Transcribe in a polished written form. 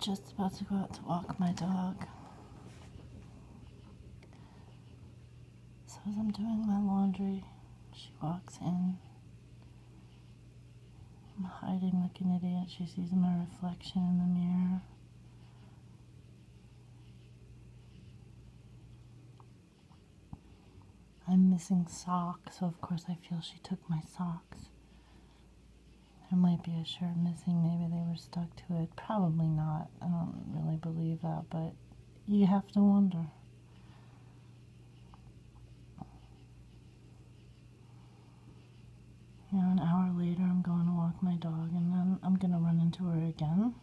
just about to go out to walk my dog. So as I'm doing my laundry, she walks in. I'm hiding like an idiot. She sees my reflection in the mirror. I'm missing socks, so of course I feel she took my socks. There might be a shirt missing, maybe they were stuck to it. Probably not. I don't really believe that, but you have to wonder. You know, an hour later I'm going to walk my dog and then I'm going to run into her again.